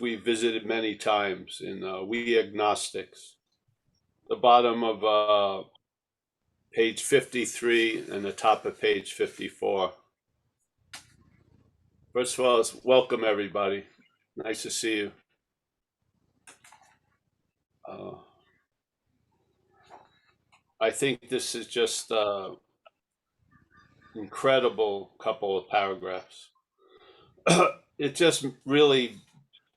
we visited many times in We Agnostics. The bottom of page 53 and the top of page 54. First of all, welcome everybody. Nice to see you. I think this is just incredible couple of paragraphs. It just really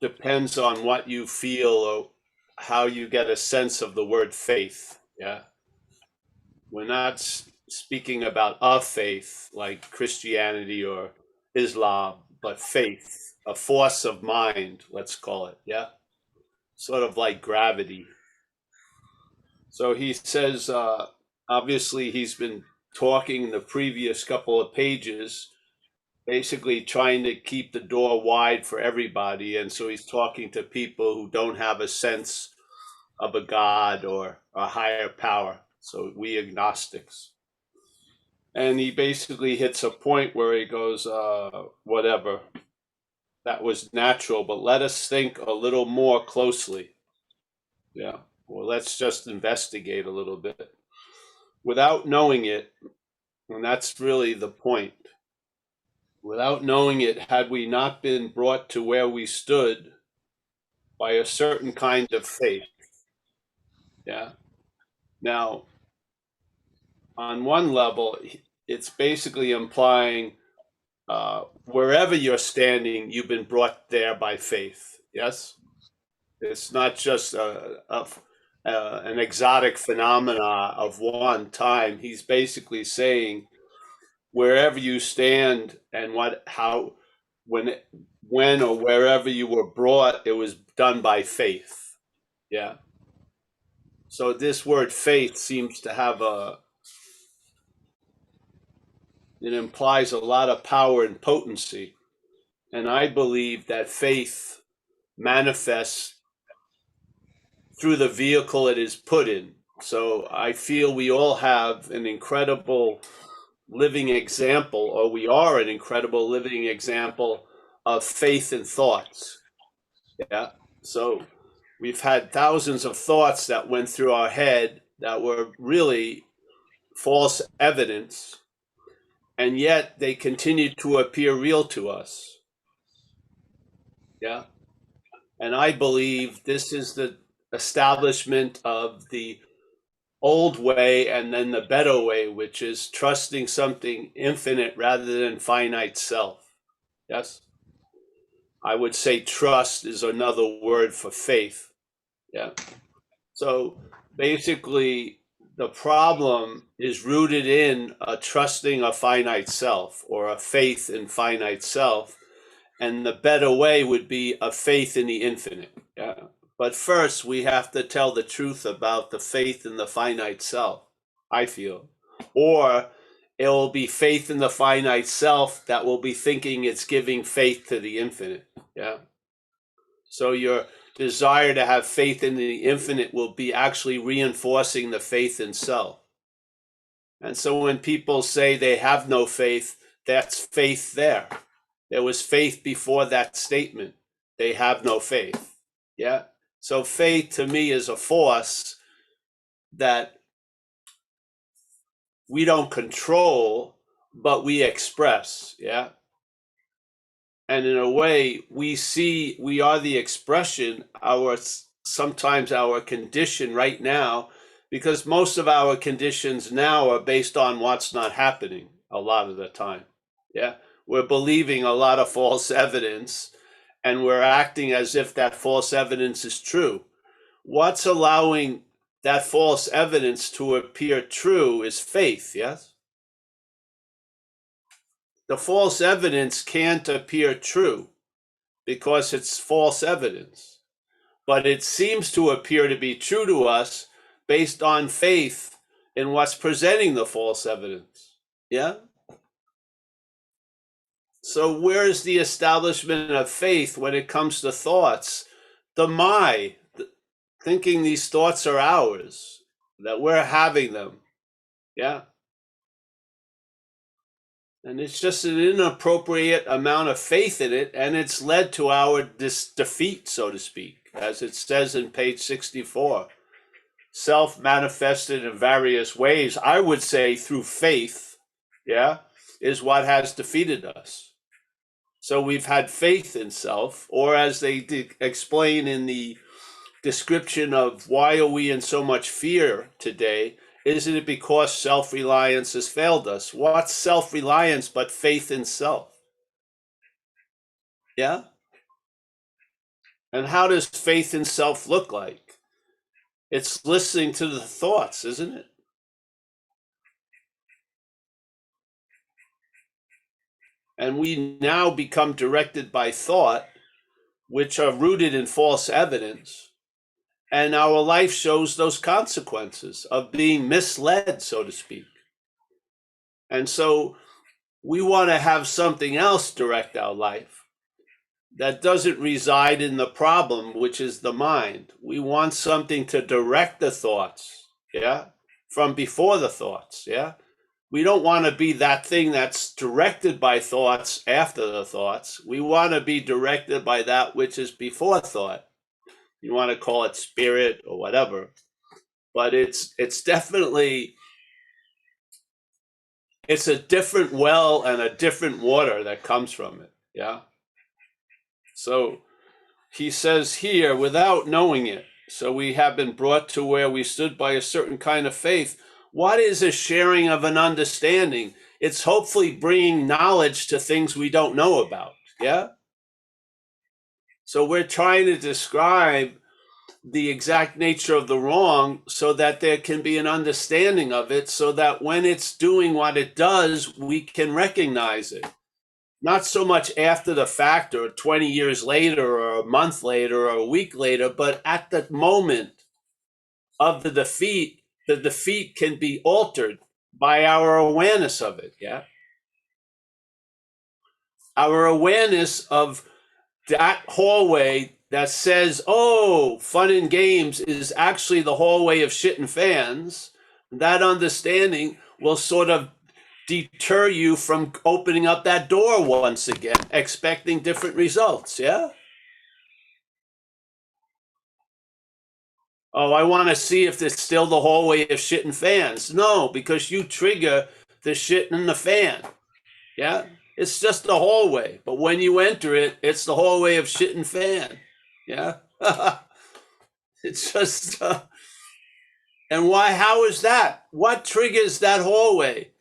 depends on what you feel or how you get a sense of the word faith. Yeah. We're not speaking about a faith like Christianity or Islam, but faith, a force of mind, let's call it. Yeah. Sort of like gravity. So he says, obviously, he's been talking in the previous couple of pages, basically trying to keep the door wide for everybody. And so he's talking to people who don't have a sense of a God or a higher power. So we agnostics. And he basically hits a point where he goes, whatever, that was natural, but let us think a little more closely. Yeah. Well, let's just investigate a little bit without knowing it. And that's really the point. Without knowing it, had we not been brought to where we stood by a certain kind of faith. Yeah. Now, on one level, it's basically implying wherever you're standing, you've been brought there by faith. Yes? It's not just an exotic phenomena of one time. He's basically saying wherever you stand and when or wherever you were brought, it was done by faith. Yeah. So this word faith seems to have it implies a lot of power and potency. And I believe that faith manifests through the vehicle it is put in. So I feel we all have an incredible living example, or we are an incredible living example of faith and thoughts. Yeah. So we've had thousands of thoughts that went through our head that were really false evidence, and yet they continue to appear real to us. Yeah. And I believe this is the establishment of the old way and then the better way, which is trusting something infinite rather than finite self. Yes. I would say trust is another word for faith. Yeah. So basically, the problem is rooted in a trusting a finite self or a faith in finite self. And the better way would be a faith in the infinite. Yeah. But first, we have to tell the truth about the faith in the finite self, I feel. Or it will be faith in the finite self that will be thinking it's giving faith to the infinite. Yeah. So your desire to have faith in the infinite will be actually reinforcing the faith in self. And so when people say they have no faith, that's faith there. There was faith before that statement. They have no faith. Yeah. So faith to me is a force that we don't control, but we express. Yeah. And in a way, we are the expression, sometimes our condition right now, because most of our conditions now are based on what's not happening a lot of the time. Yeah. We're believing a lot of false evidence and we're acting as if that false evidence is true. What's allowing that false evidence to appear true is faith, yes? The false evidence can't appear true because it's false evidence, but it seems to appear to be true to us based on faith in what's presenting the false evidence. Yeah? So where's the establishment of faith when it comes to thoughts? Thinking these thoughts are ours, that we're having them. Yeah. And it's just an inappropriate amount of faith in it, and it's led to our defeat, so to speak, as it says in page 64. Self manifested in various ways, I would say through faith, yeah, is what has defeated us. So we've had faith in self, or as they explain in the description of why are we in so much fear today, isn't it because self-reliance has failed us? What's self-reliance but faith in self? Yeah? And how does faith in self look like? It's listening to the thoughts, isn't it? And we now become directed by thought, which are rooted in false evidence. And our life shows those consequences of being misled, so to speak. And so we want to have something else direct our life that doesn't reside in the problem, which is the mind. We want something to direct the thoughts, yeah, from before the thoughts, yeah. We don't want to be that thing that's directed by thoughts after the thoughts. We want to be directed by that which is before thought. You want to call it spirit or whatever, but it's definitely, it's a different well and a different water that comes from it, yeah. So he says here, without knowing it, so we have been brought to where we stood by a certain kind of faith. What is a sharing of an understanding? It's hopefully bringing knowledge to things we don't know about, yeah? So we're trying to describe the exact nature of the wrong so that there can be an understanding of it, so that when it's doing what it does, we can recognize it. Not so much after the fact or 20 years later or a month later or a week later, but at the moment of the defeat can be altered by our awareness of it, yeah? Our awareness of that hallway that says, oh, fun and games is actually the hallway of shit and fans, that understanding will sort of deter you from opening up that door once again, expecting different results, yeah? Oh, I want to see if it's still the hallway of shit and fans. No, because you trigger the shit and the fan, yeah? It's just the hallway, but when you enter it, it's the hallway of shit and fan, yeah? It's just, and why, how is that? What triggers that hallway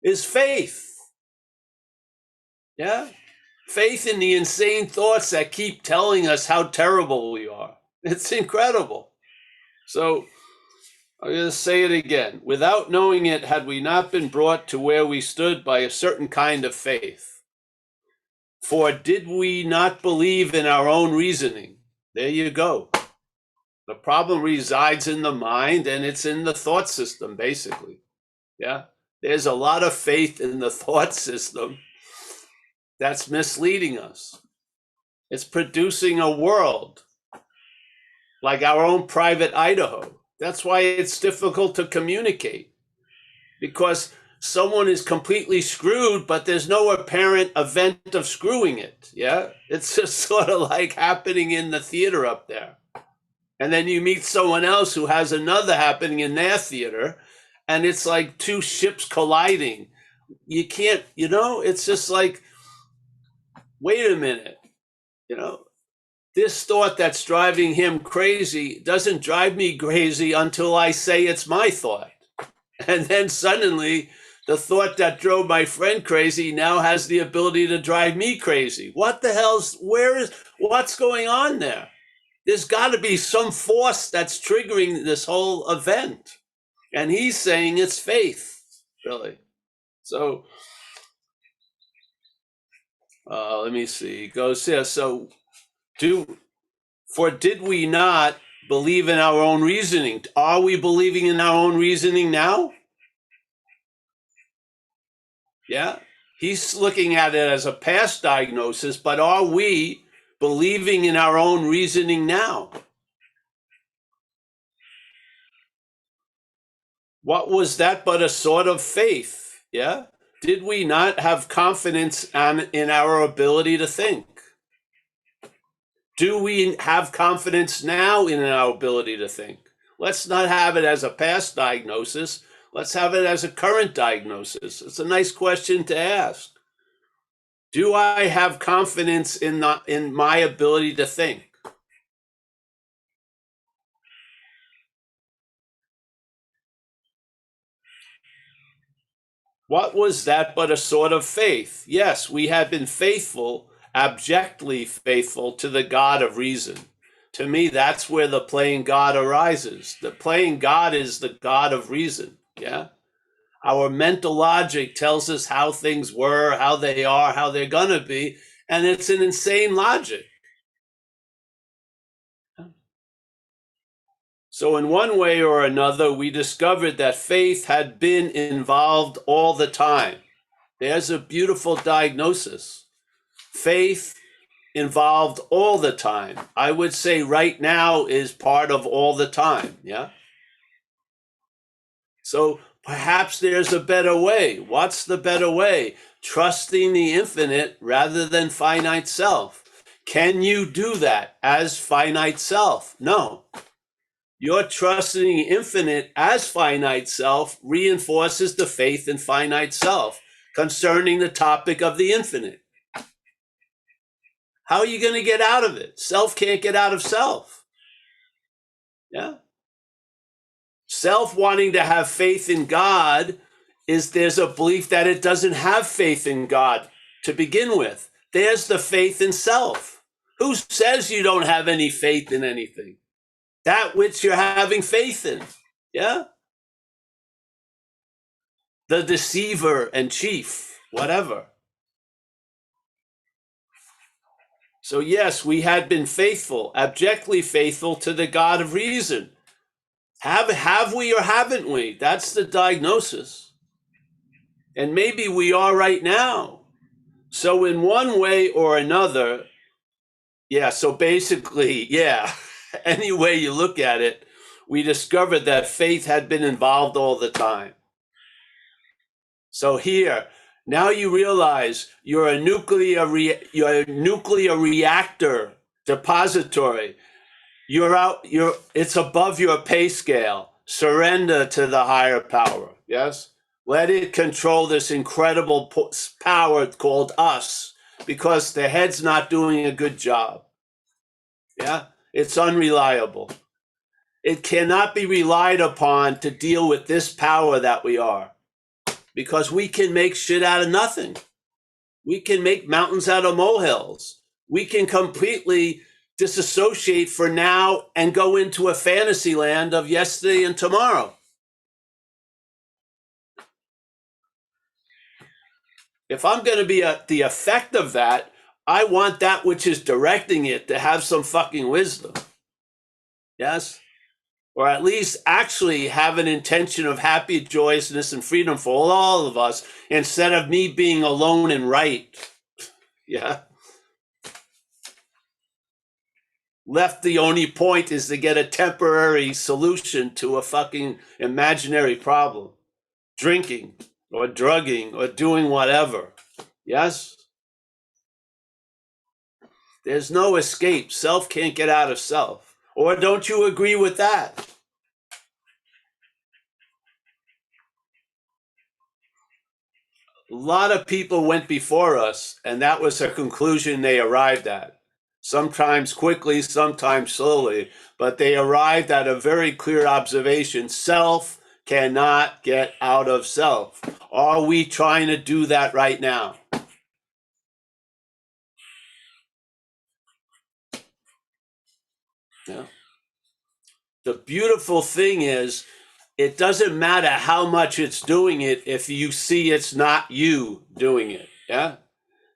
is faith, yeah? Faith in the insane thoughts that keep telling us how terrible we are. It's incredible. So I'm going to say it again. Without knowing it, had we not been brought to where we stood by a certain kind of faith. For did we not believe in our own reasoning? There you go. The problem resides in the mind, and it's in the thought system, basically. Yeah. There's a lot of faith in the thought system that's misleading us. It's producing a world like our own private Idaho. That's why it's difficult to communicate, because someone is completely screwed, but there's no apparent event of screwing it. Yeah. It's just sort of like happening in the theater up there. And then you meet someone else who has another happening in their theater, and it's like two ships colliding. You can't, it's just like, wait a minute, this thought that's driving him crazy doesn't drive me crazy until I say it's my thought. And then suddenly the thought that drove my friend crazy now has the ability to drive me crazy. What the hell's, what's going on there? There's got to be some force that's triggering this whole event. And he's saying it's faith, really. So, let me see. It goes here. So, did we not believe in our own reasoning? Are we believing in our own reasoning now? Yeah. He's looking at it as a past diagnosis, but are we believing in our own reasoning now? What was that but a sort of faith? Yeah. Did we not have confidence in our ability to think? Do we have confidence now in our ability to think? Let's not have it as a past diagnosis. Let's have it as a current diagnosis. It's a nice question to ask. Do I have confidence in my ability to think? What was that but a sort of faith? Yes, we had been faithful, abjectly faithful to the God of reason. To me, that's where the playing God arises. The playing God is the God of reason. Yeah. Our mental logic tells us how things were, how they are, how they're going to be. And it's an insane logic. So, in one way or another, we discovered that faith had been involved all the time. There's a beautiful diagnosis. Faith involved all the time. I would say right now is part of all the time. Yeah. So perhaps there's a better way. What's the better way? Trusting the infinite rather than finite self. Can you do that as finite self? No. Your trusting the infinite as finite self reinforces the faith in finite self concerning the topic of the infinite. How are you going to get out of it? Self can't get out of self. Yeah. Self wanting to have faith in God there's a belief that it doesn't have faith in God to begin with. There's the faith in self. Who says you don't have any faith in anything? That which you're having faith in. Yeah. The deceiver and chief, whatever. So yes, we had been faithful, abjectly faithful to the God of reason. Have we or haven't we? That's the diagnosis. And maybe we are right now. So in one way or another, yeah, so basically, yeah, any way you look at it, we discovered that faith had been involved all the time. So here, now you realize you're a nuclear reactor depository. It's above your pay scale. Surrender to the higher power. Yes? Let it control this incredible power called us, because the head's not doing a good job. Yeah? It's unreliable. It cannot be relied upon to deal with this power that we are, because we can make shit out of nothing. We can make mountains out of molehills. We can completely disassociate for now and go into a fantasy land of yesterday and tomorrow. If I'm going to be the effect of that, I want that which is directing it to have some fucking wisdom. Yes? Or at least actually have an intention of happy joyousness and freedom for all of us, instead of me being alone and right. Yeah? Left, the only point is to get a temporary solution to a fucking imaginary problem. Drinking or drugging or doing whatever. Yes? There's no escape. Self can't get out of self. Or don't you agree with that? A lot of people went before us, and that was a conclusion they arrived at. Sometimes quickly, sometimes slowly, but they arrived at a very clear observation. Self cannot get out of self. Are we trying to do that right now? Yeah. The beautiful thing is, it doesn't matter how much it's doing it if you see it's not you doing it. Yeah.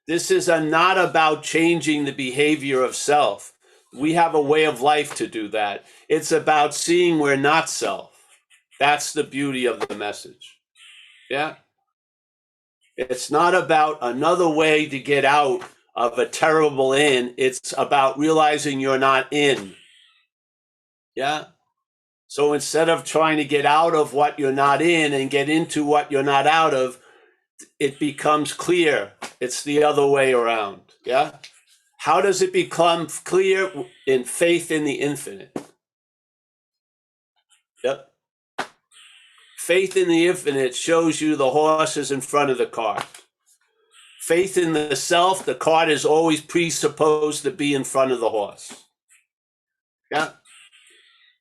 This is not about changing the behavior of self. We have a way of life to do that. It's about seeing we're not self. That's the beauty of the message. Yeah. It's not about another way to get out of a terrible in. It's about realizing you're not in. Yeah. So instead of trying to get out of what you're not in and get into what you're not out of, it becomes clear. It's the other way around. Yeah. How does it become clear? In faith in the infinite. Yep. Faith in the infinite shows you the horse is in front of the cart. Faith in the self, the cart is always presupposed to be in front of the horse. Yeah.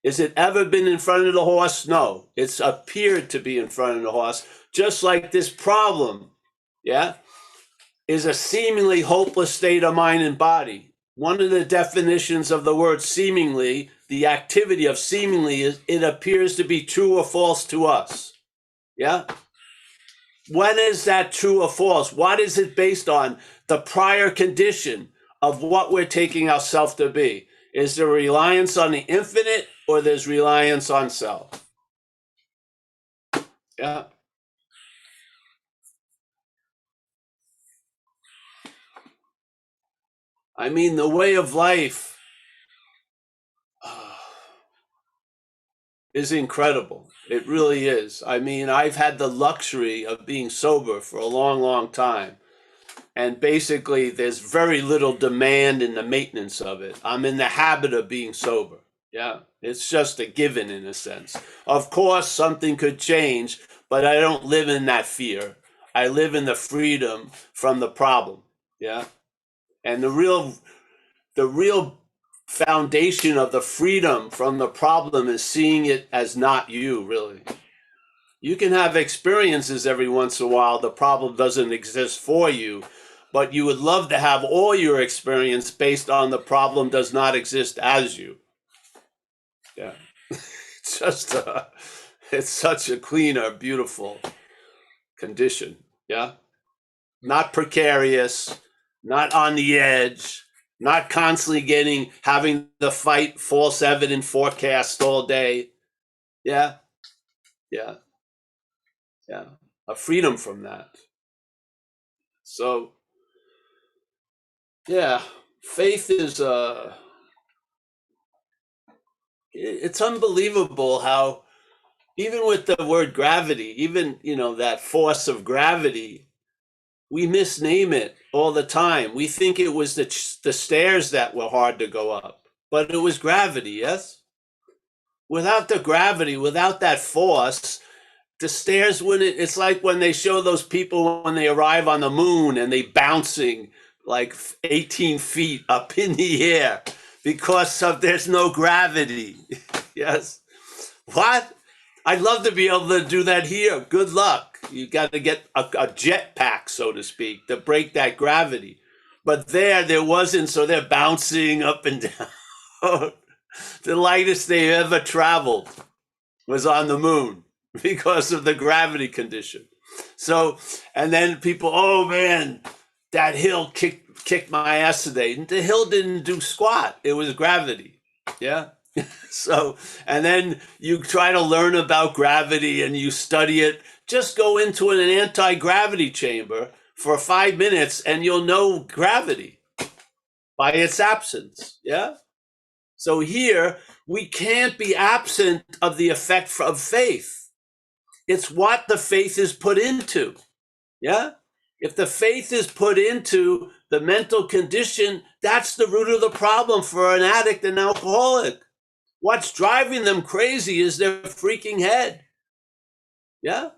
Is it ever been in front of the horse? No. It's appeared to be in front of the horse, just like this problem, yeah, is a seemingly hopeless state of mind and body. One of the definitions of the word seemingly, the activity of seemingly, is it appears to be true or false to us. Yeah? When is that true or false? What is it based on? The prior condition of what we're taking ourselves to be. Is there reliance on the infinite or there's reliance on self? Yeah. I mean, the way of life is incredible. It really is. I mean, I've had the luxury of being sober for a long, long time. And basically, there's very little demand in the maintenance of it. I'm in the habit of being sober. Yeah. It's just a given in a sense. Of course, something could change, but I don't live in that fear. I live in the freedom from the problem. Yeah. And the real foundation of the freedom from the problem is seeing it as not you, really. You can have experiences every once in a while. The problem doesn't exist for you, but you would love to have all your experience based on the problem does not exist as you. Yeah. It's just it's such a cleaner, beautiful condition. Yeah. Not precarious, not on the edge, not constantly having the fight false evident forecast all day. Yeah. Yeah. Yeah. A freedom from that. So, yeah, faith is it's unbelievable how even with the word gravity, even that force of gravity, we misname it all the time. We think it was the stairs that were hard to go up, but it was gravity. Yes. Without the gravity, without that force, the stairs wouldn't. It's like when they show those people when they arrive on the moon and they bouncing like 18 feet up in the air because there's no gravity. Yes. What? I'd love to be able to do that here. Good luck. You got to get a jet pack, so to speak, to break that gravity. But there wasn't, so they're bouncing up and down. The lightest they ever traveled was on the moon because of the gravity condition. So, and then people, oh man, that hill kicked my ass today. And the hill didn't do squat. It was gravity. Yeah. So, and then you try to learn about gravity and you study it. Just go into an anti-gravity chamber for 5 minutes and you'll know gravity by its absence. Yeah. So here, we can't be absent of the effect of faith. It's what the faith is put into. Yeah. If the faith is put into the mental condition, that's the root of the problem for an addict and alcoholic. What's driving them crazy is their freaking head. Yeah.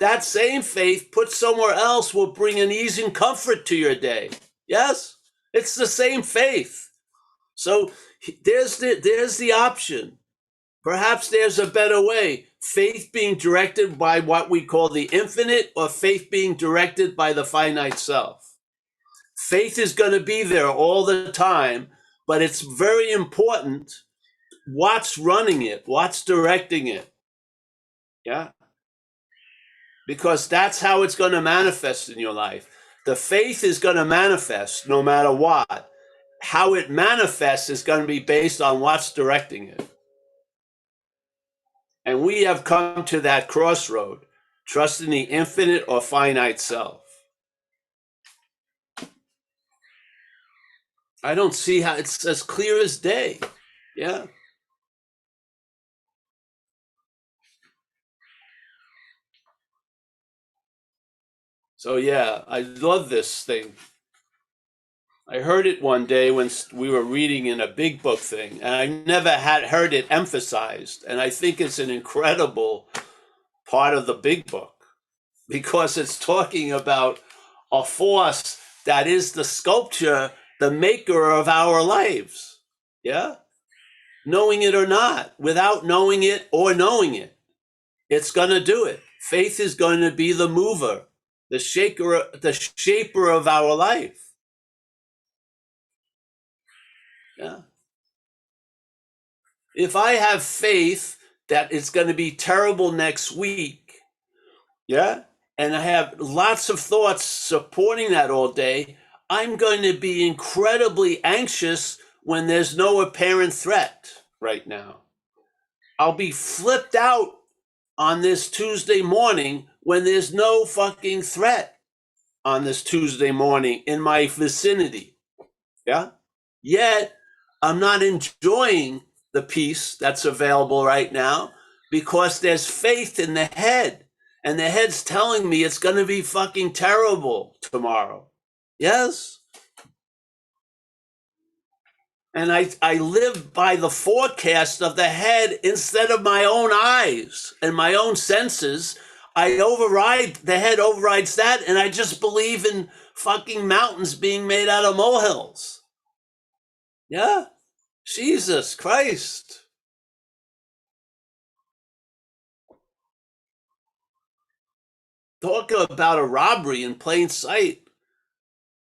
That same faith put somewhere else will bring an ease and comfort to your day. Yes. It's the same faith. So there's the option. Perhaps there's a better way. Faith being directed by what we call the infinite, or faith being directed by the finite self. Faith is going to be there all the time, but it's very important what's running it, what's directing it. Yeah. Because that's how it's going to manifest in your life. The faith is going to manifest no matter what. How it manifests is going to be based on what's directing it. And we have come to that crossroad, trusting the infinite or finite self. I don't see how it's as clear as day. Yeah. So yeah, I love this thing. I heard it one day when we were reading in a big book thing, and I never had heard it emphasized. And I think it's an incredible part of the big book because it's talking about a force that is the sculpture, the maker of our lives. Yeah? Knowing it or not, without knowing it or knowing it, it's going to do it. Faith is going to be the mover, the shaper of our life. Yeah. If I have faith that it's going to be terrible next week, yeah, and I have lots of thoughts supporting that all day, I'm going to be incredibly anxious when there's no apparent threat right now. I'll be flipped out on this Tuesday morning when there's no fucking threat on this Tuesday morning in my vicinity. Yeah. Yet I'm not enjoying the peace that's available right now because there's faith in the head. And the head's telling me it's going to be fucking terrible tomorrow. Yes? And I live by the forecast of the head instead of my own eyes and my own senses. The head overrides that, and I just believe in fucking mountains being made out of molehills. Yeah? Jesus Christ. Talk about a robbery in plain sight.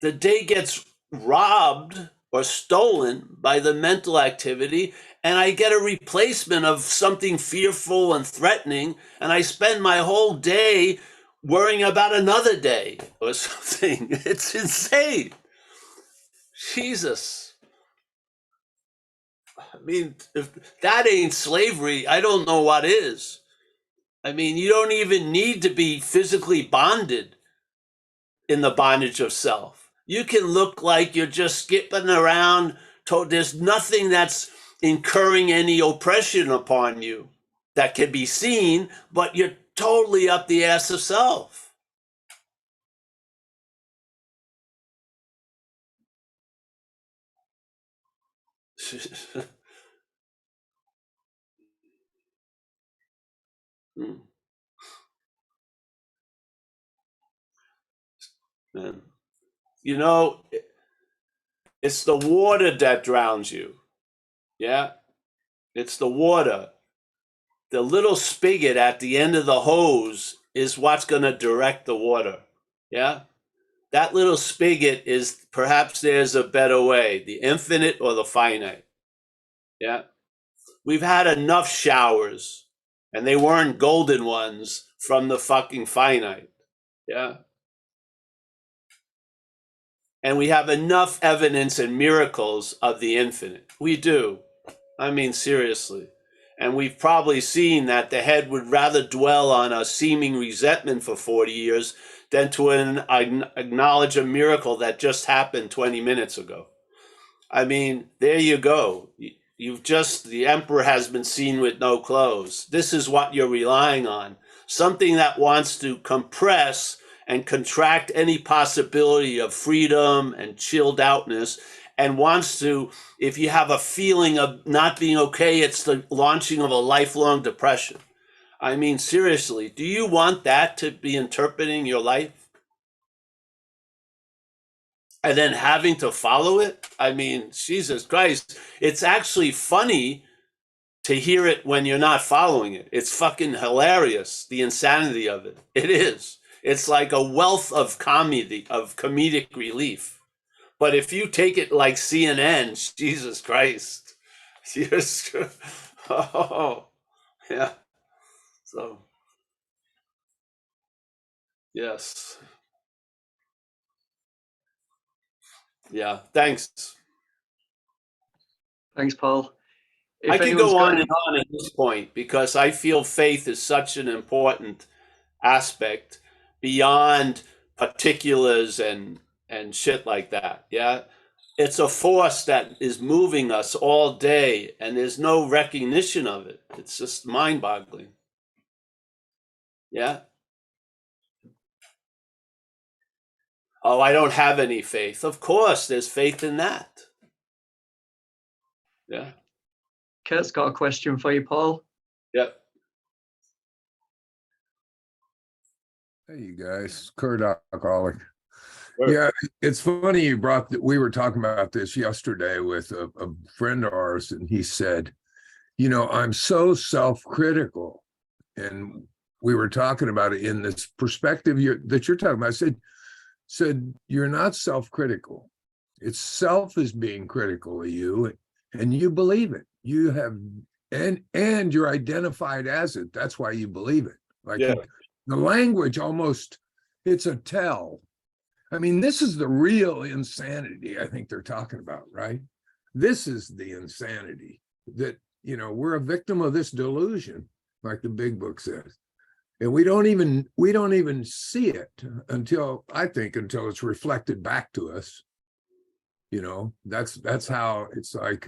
The day gets robbed or stolen by the mental activity, and I get a replacement of something fearful and threatening, and I spend my whole day worrying about another day or something. It's insane. Jesus. I mean, if that ain't slavery, I don't know what is. I mean, you don't even need to be physically bonded in the bondage of self. You can look like you're just skipping around. There's nothing that's incurring any oppression upon you that can be seen, but you're totally up the ass of self. Man. You know, it's the water that drowns you. Yeah? It's the water. The little spigot at the end of the hose is what's going to direct the water. Yeah? That little spigot is perhaps there's a better way, the infinite or the finite. Yeah. We've had enough showers, and they weren't golden ones from the fucking finite. Yeah. And we have enough evidence and miracles of the infinite. We do. I mean, seriously. And we've probably seen that the head would rather dwell on a seeming resentment for 40 years than to acknowledge a miracle that just happened 20 minutes ago. I mean, there you go. The emperor has been seen with no clothes. This is what you're relying on. Something that wants to compress and contract any possibility of freedom and chilled outness, and wants to, if you have a feeling of not being okay, it's the launching of a lifelong depression. I mean, seriously, do you want that to be interpreting your life? And then having to follow it? I mean, Jesus Christ. It's actually funny to hear it when you're not following it. It's fucking hilarious, the insanity of it. It is. It's like a wealth of comedic relief. But if you take it like CNN, Jesus Christ. Oh, yeah. So, yes. Yeah. Thanks. Thanks, Paul. I If could anyone's go got on any, and on at this point because I feel faith is such an important aspect beyond particulars and shit like that. Yeah. It's a force that is moving us all day and there's no recognition of it. It's just mind-boggling. Yeah. Oh, I don't have any faith. Of course, there's faith in that. Yeah. Kurt's got a question for you, Paul. Yep. Hey, you guys, Kurt Alcoholic. Sure. Yeah, it's funny you brought that. We were talking about this yesterday with a friend of ours, and he said, I'm so self-critical. And we were talking about it in this perspective that you're talking about. I said, you're not self-critical. It's self is being critical of you, and you believe it. You have, and you're identified as it. That's why you believe it. Like Yeah. the language almost, it's a tell. I mean, this is the real insanity I think they're talking about, right? This is the insanity that, we're a victim of this delusion, like the big book says. And we don't even see it until it's reflected back to us. That's how it's like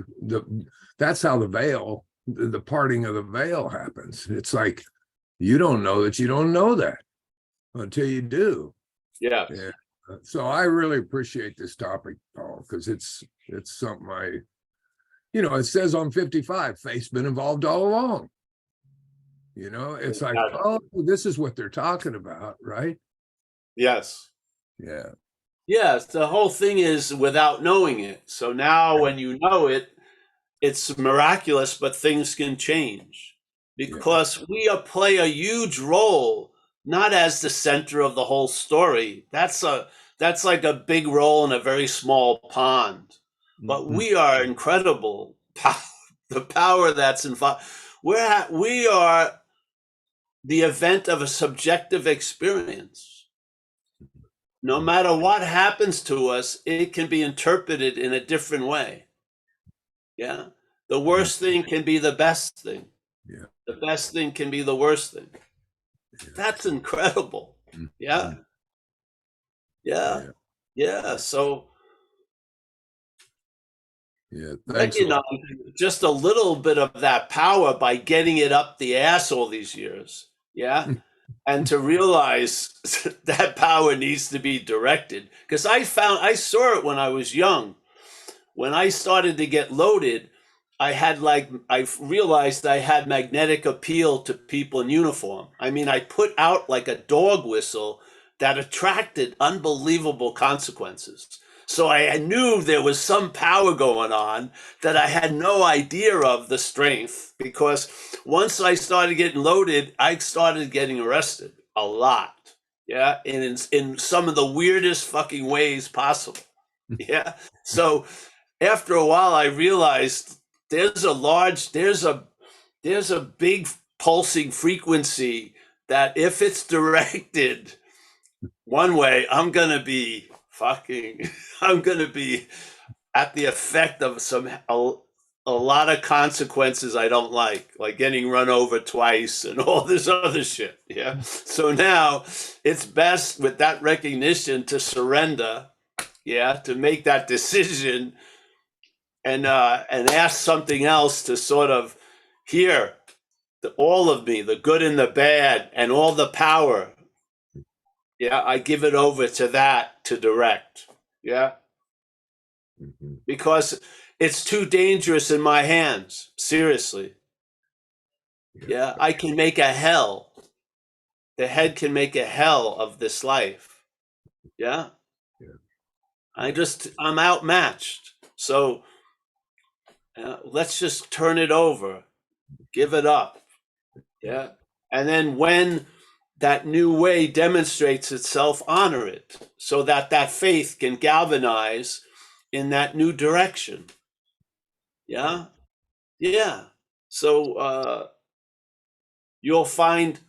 that's how the veil, the parting of the veil happens. It's like, you don't know that you don't know that until you do. Yeah. Yeah. So I really appreciate this topic, Paul, because it's something it says on 55, faith's been involved all along. It's like, oh, this is what they're talking about, right? Yes. Yeah. Yes. The whole thing is without knowing it. So now when you know it, it's miraculous, but things can change because we play a huge role, not as the center of the whole story. That's like a big role in a very small pond, but we are incredible. The power that's involved. We are the event of a subjective experience. No matter what happens to us, it can be interpreted in a different way. Yeah. The worst thing can be the best thing. Yeah. The best thing can be the worst thing. That's incredible. Yeah. Yeah. Yeah. So recognize just a little bit of that power by getting it up the ass all these years. Yeah. And to realize that power needs to be directed. Because I saw it when I was young. When I started to get loaded, I realized I had magnetic appeal to people in uniform. I mean, I put out like a dog whistle that attracted unbelievable consequences. So I knew there was some power going on that I had no idea of the strength, because once I started getting loaded, I started getting arrested a lot. Yeah. And in some of the weirdest fucking ways possible. Yeah. So after a while, I realized there's a big pulsing frequency that if it's directed one way, I'm going to be at the effect of a lot of consequences I don't like getting run over twice and all this other shit. Yeah. So now it's best with that recognition to surrender. Yeah. To make that decision and ask something else to sort of hear all of me, the good and the bad, and all the power. Yeah, I give it over to that to direct. Yeah, because it's too dangerous in my hands. Seriously. Yeah, I can make a hell. The head can make a hell of this life. Yeah. I'm outmatched. So let's just turn it over, give it up. Yeah. And then when that new way demonstrates itself, honor it so that faith can galvanize in that new direction. Yeah. Yeah. So you'll find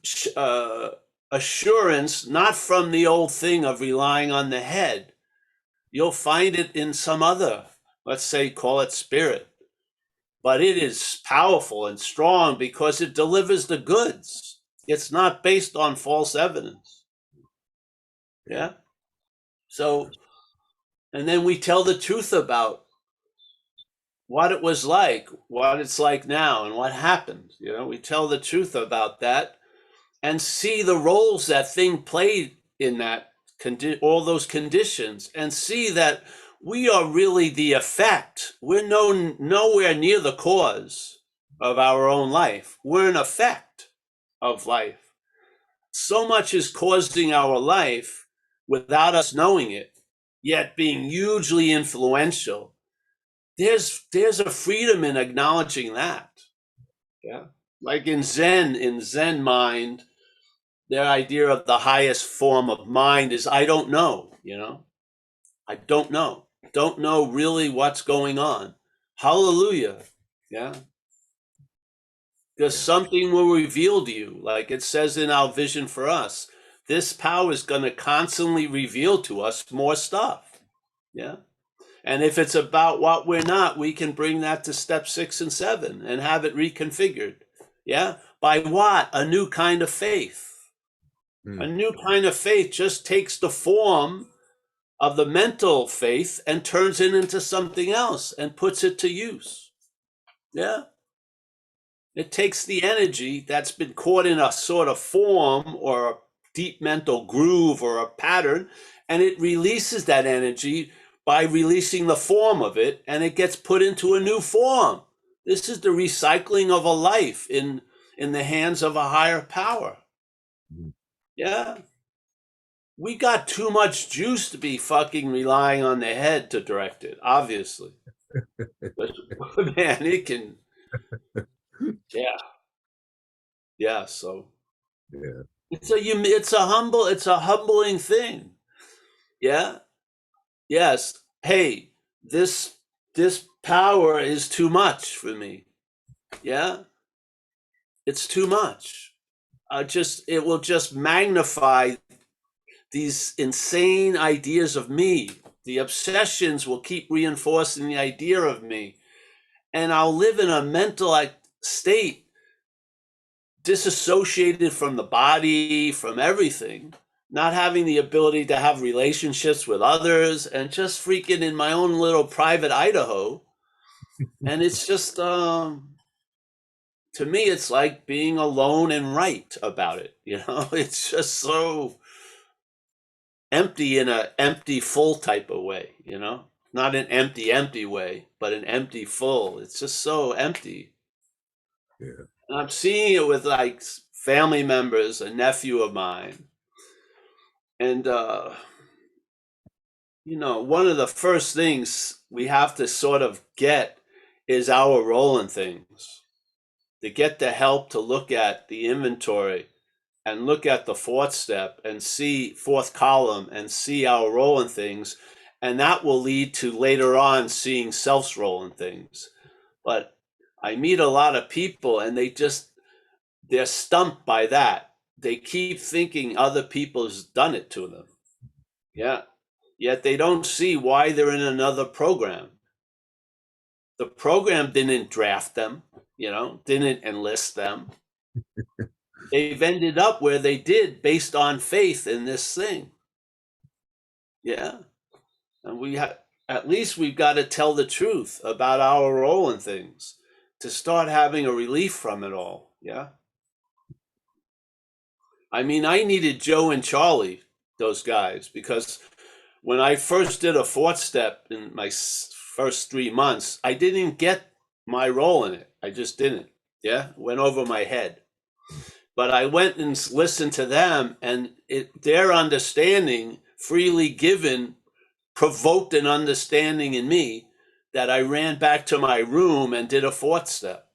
assurance not from the old thing of relying on the head. You'll find it in some other, let's say, call it spirit. But it is powerful and strong because it delivers the goods. It's not based on false evidence. Yeah. So, and then we tell the truth about what it was like, what it's like now, and what happened. We tell the truth about that and see the roles that thing played in that all those conditions, and see that we are really the effect. We're nowhere near the cause of our own life. We're an effect of life. So much is causing our life without us knowing it, yet being hugely influential. There's a freedom in acknowledging that. Yeah. Like in Zen mind, their idea of the highest form of mind is I don't know, I don't know really what's going on. Hallelujah. Yeah. Because something will reveal to you, like it says in our vision for us. This power is going to constantly reveal to us more stuff. Yeah. And if it's about what we're not, we can bring that to step 6 and 7 and have it reconfigured. Yeah. By what? A new kind of faith. A new kind of faith just takes the form of the mental faith and turns it into something else and puts it to use. Yeah. It takes the energy that's been caught in a sort of form or a deep mental groove or a pattern, and it releases that energy by releasing the form of it, and it gets put into a new form. This is the recycling of a life in the hands of a higher power. Yeah. We got too much juice to be fucking relying on the head to direct it, obviously. But man, it can, yeah. So it's a humbling thing. Yeah. Yes. Hey, this power is too much for me. Yeah. It's too much. It will just magnify these insane ideas of me. The obsessions will keep reinforcing the idea of me. And I'll live in a mental state disassociated from the body, from everything, not having the ability to have relationships with others, and just freaking in my own little private Idaho. And it's just, to me, it's like being alone and right about it. It's just so empty in an empty, full type of way, not an empty way, but an empty full. It's just so empty. Yeah. And I'm seeing it with like family members, a nephew of mine. And, one of the first things we have to sort of get is our role in things. To get the help to look at the inventory and look at the fourth step and see fourth column and see our role in things. And that will lead to later on seeing self's role in things. But I meet a lot of people and they're stumped by that. They keep thinking other people's done it to them. Yeah. Yet they don't see why they're in another program. The program didn't draft them, didn't enlist them. They've ended up where they did based on faith in this thing. Yeah. And at least we've got to tell the truth about our role in things to start having a relief from it all. Yeah. I mean, I needed Joe and Charlie, those guys, because when I first did a fourth step in my first 3 months, I didn't get my role in it. I just didn't. Yeah. Went over my head. But I went and listened to them, and their understanding, freely given, provoked an understanding in me that I ran back to my room and did a fourth step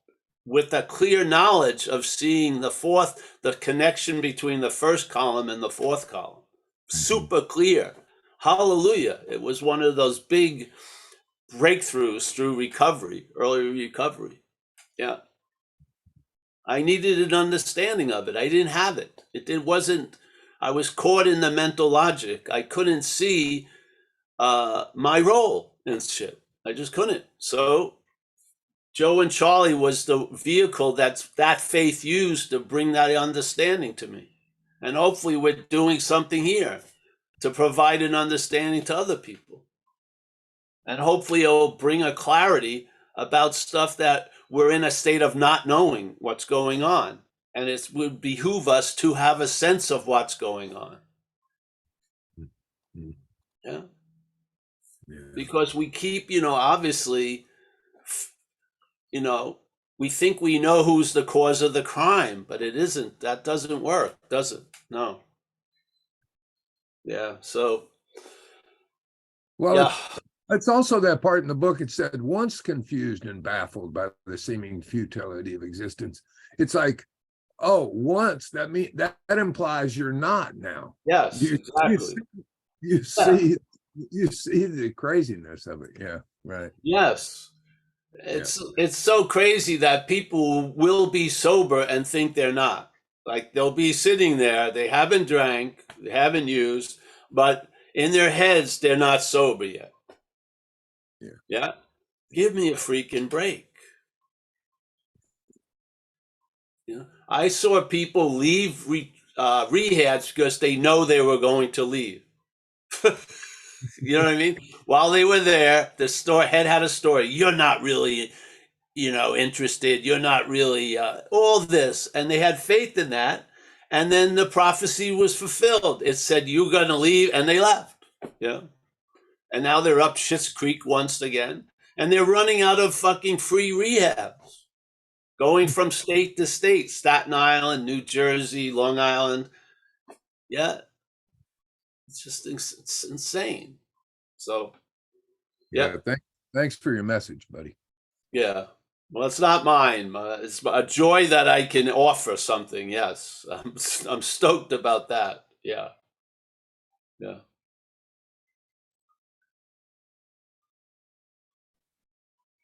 with a clear knowledge of seeing the connection between the first column and the fourth column. Super clear. Hallelujah. It was one of those big breakthroughs through recovery, early recovery. Yeah. I needed an understanding of it. I didn't have it. I was caught in the mental logic. I couldn't see my role in shit. I just couldn't. So Joe and Charlie was the vehicle that faith used to bring that understanding to me. And hopefully we're doing something here to provide an understanding to other people. And hopefully it'll bring a clarity about stuff that we're in a state of not knowing what's going on. And it would behoove us to have a sense of what's going on. Yeah. Yeah. Because we keep, obviously, we think we know who's the cause of the crime, but it isn't. That doesn't work, does it? No. Yeah. So, Well, yeah. it's also that part in the book. It said, once confused and baffled by the seeming futility of existence, it's like, oh, once that implies you're not now. Yes, You exactly. you Yeah. see you see the craziness of it. Yeah, right. Yes. It's so crazy that people will be sober and think they're not. Like they'll be sitting there, they haven't drank, they haven't used, but in their heads they're not sober yet. Yeah. Yeah. Give me a freaking break. I saw people leave rehabs because they know they were going to leave. You know what I mean? While they were there, the head had a story. You're not really, interested. You're not really all this. And they had faith in that. And then the prophecy was fulfilled. It said, you're going to leave. And they left. Yeah. And now they're up Schitt's Creek once again. And they're running out of fucking free rehabs, going from state to state, Staten Island, New Jersey, Long Island. Yeah. It's insane. So, yeah. Thanks for your message, buddy. Yeah. Well, it's not mine. It's a joy that I can offer something. Yes. I'm stoked about that. Yeah. Yeah.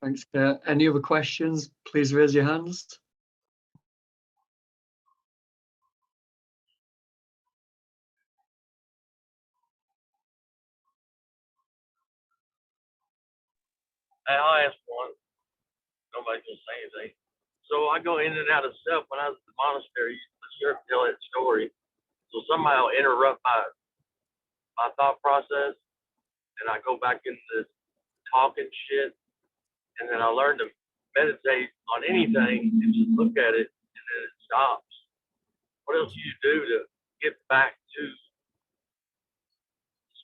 Thanks, Kurt. Any other questions? Please raise your hands. I'll ask one. Nobody's gonna say anything. So I go in and out of self when I was at the monastery. The sheriff tell that story. So somebody will interrupt my thought process, and I go back into talking shit, and then I learn to meditate on anything and just look at it, and then it stops. What else do you do to get back to the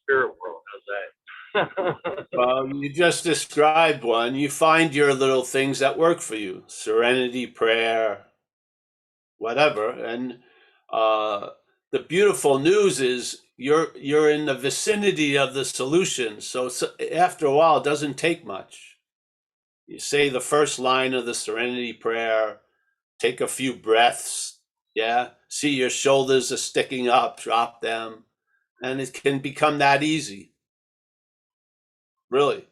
spirit world? How's that? Well, you just described one. You find your little things that work for you: serenity, prayer, whatever. And the beautiful news is you're in the vicinity of the solution. So after a while, it doesn't take much. You say the first line of the serenity prayer, take a few breaths. Yeah. See your shoulders are sticking up, drop them. And it can become that easy. Really.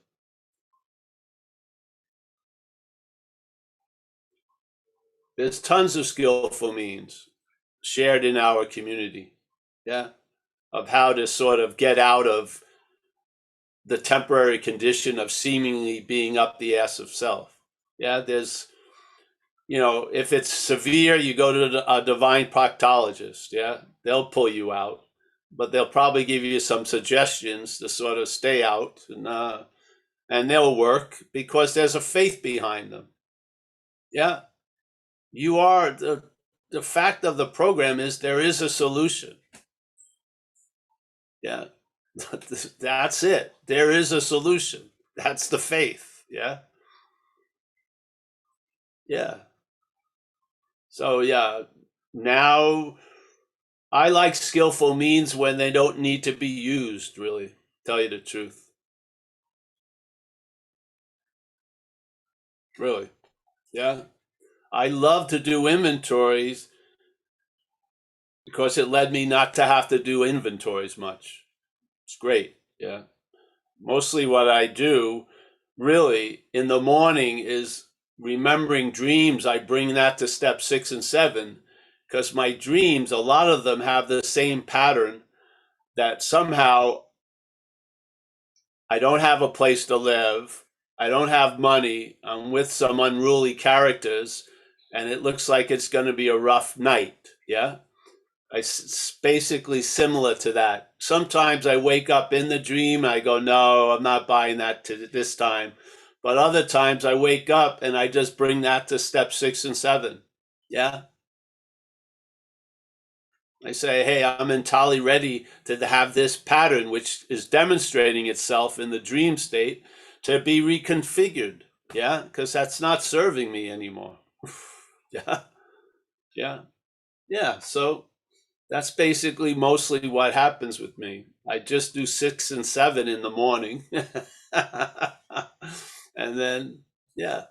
There's tons of skillful means shared in our community. Yeah. Of how to sort of get out of the temporary condition of seemingly being up the ass of self. Yeah. There's, if it's severe, you go to a divine proctologist. Yeah. They'll pull you out, but they'll probably give you some suggestions to sort of stay out, and they'll work because there's a faith behind them. Yeah. You are the fact of the program is there is a solution. Yeah. That's it. There is a solution. That's the faith. Yeah. Yeah. So yeah, now I like skillful means when they don't need to be used, really, tell you the truth. Really. Yeah. I love to do inventories because it led me not to have to do inventories much. It's great. Yeah. Mostly what I do really in the morning is remembering dreams. I bring that to step 6 and 7 because my dreams, a lot of them have the same pattern that somehow I don't have a place to live. I don't have money. I'm with some unruly characters and it looks like it's going to be a rough night. Yeah. It's basically similar to that. Sometimes I wake up in the dream. I go, no, I'm not buying that to this time. But other times I wake up and I just bring that to step 6 and 7. Yeah. I say, hey, I'm entirely ready to have this pattern, which is demonstrating itself in the dream state, to be reconfigured. Yeah, because that's not serving me anymore. Yeah, yeah, yeah. So that's basically mostly what happens with me. I just do 6 and 7 in the morning. And then, yeah,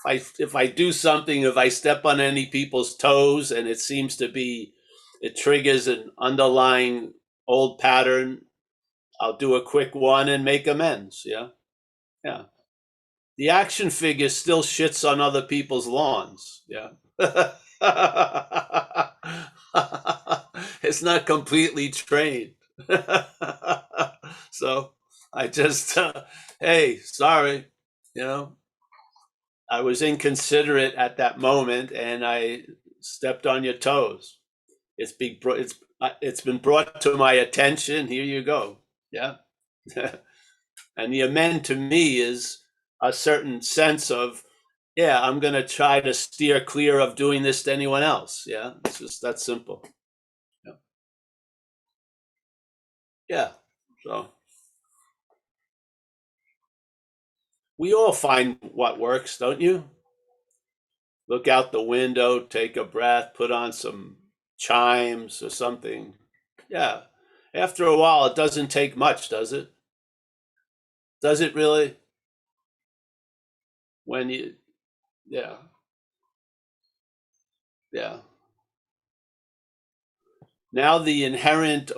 if I do something, if I step on any people's toes and it seems to be, it triggers an underlying old pattern, I'll do a quick one and make amends. Yeah. Yeah. The action figure still shits on other people's lawns. Yeah. It's not completely trained. So I just, hey, sorry, you know, I was inconsiderate at that moment and I stepped on your toes. It's been brought to my attention. Here you go. Yeah. And the amend to me is a certain sense of, yeah, I'm going to try to steer clear of doing this to anyone else. Yeah. It's just that simple. Yeah. Yeah. So we all find what works, don't you? Look out the window, take a breath, put on some chimes or something. Yeah. After a while, it doesn't take much, does it? Does it really? When you, yeah, yeah. Now the inherent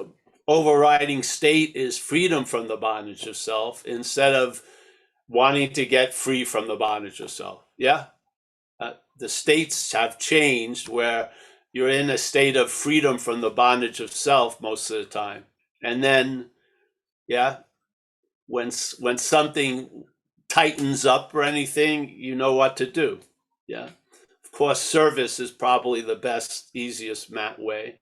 overriding state is freedom from the bondage of self instead of wanting to get free from the bondage of self. Yeah. The states have changed where you're in a state of freedom from the bondage of self most of the time. And then, yeah, when something tightens up or anything, you know what to do. Yeah. Of course, service is probably the best, easiest way.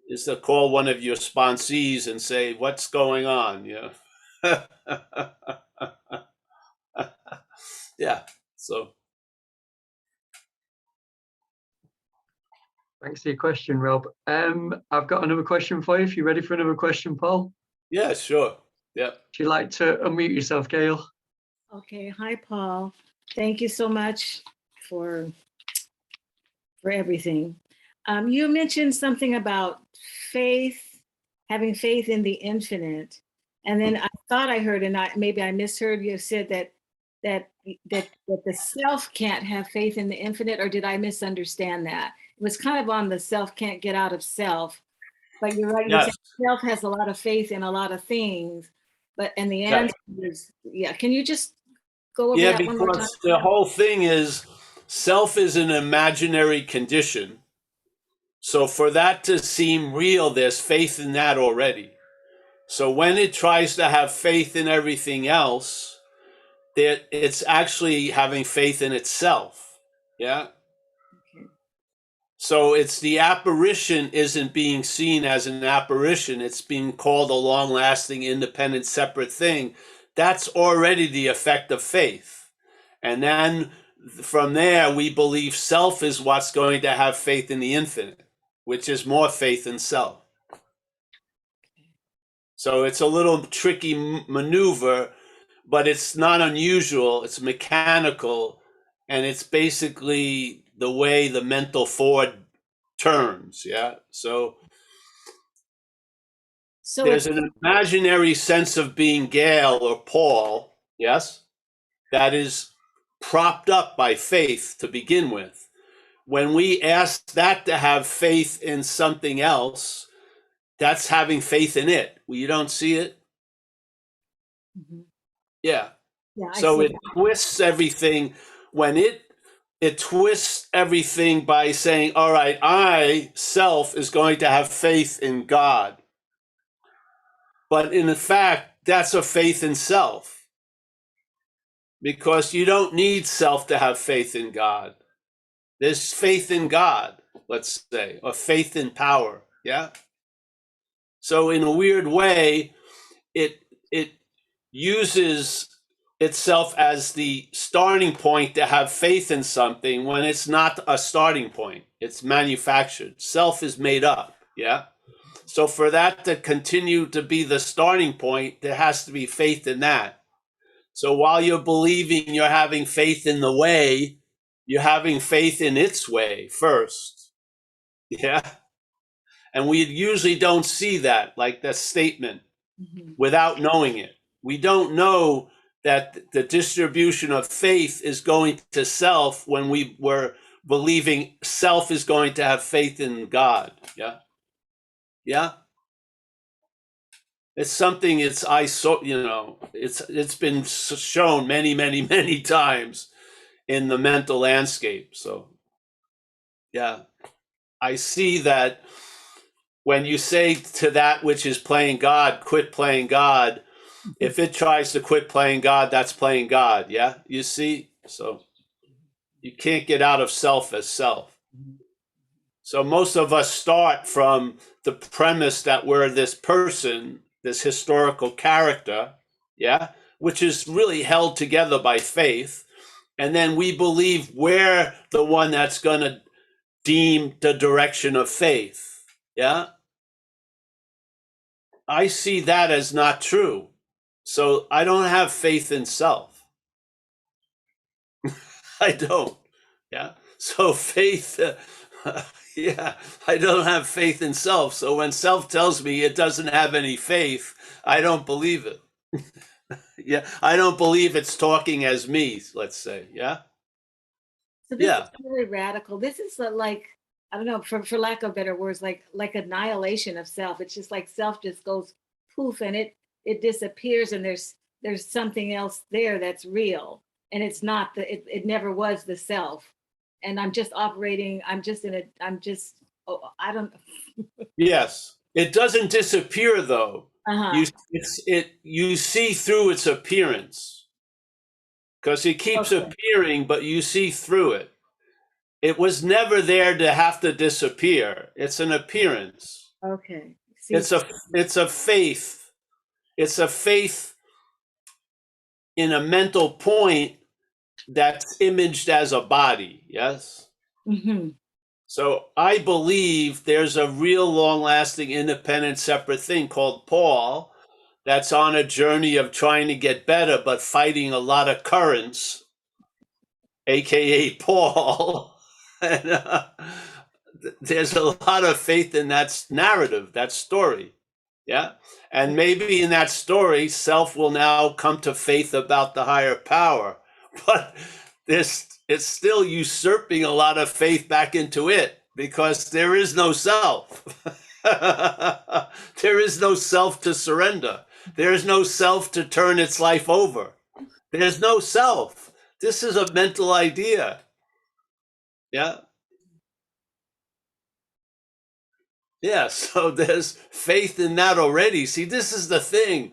Is to call one of your sponsees and say, "What's going on?" Yeah. Yeah. So Thanks for your question, Rob. I've got another question for you. If you're ready for another question, Paul. yeah, sure. Yeah. Would you like to unmute yourself, Gail? Okay. Hi, Paul. Thank you so much for everything. You mentioned something about faith, having faith in the infinite, and then I thought I heard, and maybe I misheard you said that the self can't have faith in the infinite, or did I misunderstand that? It was kind of on the self can't get out of self, but you're right. You Yes. said self has a lot of faith in a lot of things, and the Yeah. answer is yeah. Can you just go over Yeah, that one more time? because the whole thing is self is an imaginary condition. So for that to seem real, there's faith in that already. So when it tries to have faith in everything else, it's actually having faith in itself. Yeah. Okay. So it's the apparition isn't being seen as an apparition. It's being called a long lasting, independent, separate thing. That's already the effect of faith. And then from there, we believe self is what's going to have faith in the infinite, which is more faith in self. So it's a little tricky maneuver, but it's not unusual. It's mechanical, and it's basically the way the mental Ford turns. Yeah. So there's an imaginary sense of being Gail or Paul. Yes. That is propped up by faith to begin with. When we ask that to have faith in something else, that's having faith in it. Well, you don't see it. Mhm. Yeah. Yeah, I So see it twists everything when it twists everything by saying, all right, I, self, is going to have faith in God. But in fact, that's a faith in self. Because you don't need self to have faith in God. There's faith in God, let's say, or faith in power. Yeah. So in a weird way, it uses itself as the starting point to have faith in something when it's not a starting point. It's manufactured. Self is made up. Yeah. So for that to continue to be the starting point, there has to be faith in that. So while you're believing you're having faith in the way, you're having faith in its way first. Yeah. And we usually don't see that, like that statement, without knowing it. We don't know that the distribution of faith is going to self when we were believing self is going to have faith in God. Yeah. Yeah. It's something it's it's been shown many, many, many times in the mental landscape. So yeah, I see that when you say to that which is playing God, quit playing God, if it tries to quit playing God, that's playing God. Yeah, you see? So you can't get out of self as self. So most of us start from the premise that we're this person, this historical character, yeah, which is really held together by faith. And then we believe we're the one that's going to deem the direction of faith. Yeah. I see that as not true. So I don't have faith in self. I don't. Yeah. So faith, yeah, I don't have faith in self. So when self tells me it doesn't have any faith, I don't believe it. Yeah. I don't believe it's talking as me, let's say. Yeah. So this Yeah. is really radical. This is like, I don't know, for lack of better words, like annihilation of self. It's just like self just goes poof and it disappears, and there's something else there that's real. And it's not it never was the self. And I'm just operating, I don't. Yes. It doesn't disappear though. Uh-huh. You see through its appearance because it keeps Okay. appearing, but you see through it. It was never there to have to disappear. It's an appearance. Okay. See, It's a faith. It's a faith in a mental point that's imaged as a body. Yes. mhm. So I believe there's a real long-lasting, independent, separate thing called Paul that's on a journey of trying to get better, but fighting a lot of currents, aka Paul. And there's a lot of faith in that narrative, that story. Yeah. And maybe in that story, self will now come to faith about the higher power. But it's still usurping a lot of faith back into it because there is no self. There is no self to surrender. There is no self to turn its life over. There's no self. This is a mental idea. Yeah. Yeah. So there's faith in that already. See, this is the thing.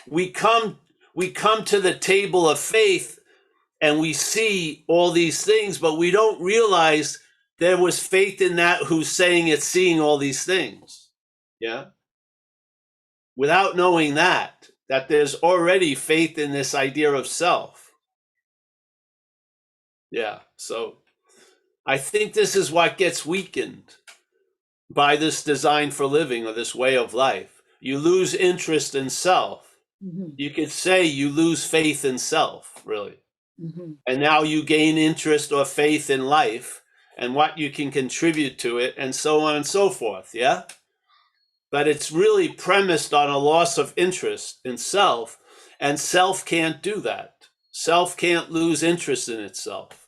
We come to the table of faith and we see all these things, but we don't realize there was faith in that who's saying it's seeing all these things. Yeah. Without knowing that there's already faith in this idea of self. Yeah. So I think this is what gets weakened by this design for living or this way of life. You lose interest in self. Mhm. You could say you lose faith in self, really. Mhm. And now you gain interest or faith in life and what you can contribute to it and so on and so forth. Yeah. But it's really premised on a loss of interest in self, and self can't do that. Self can't lose interest in itself.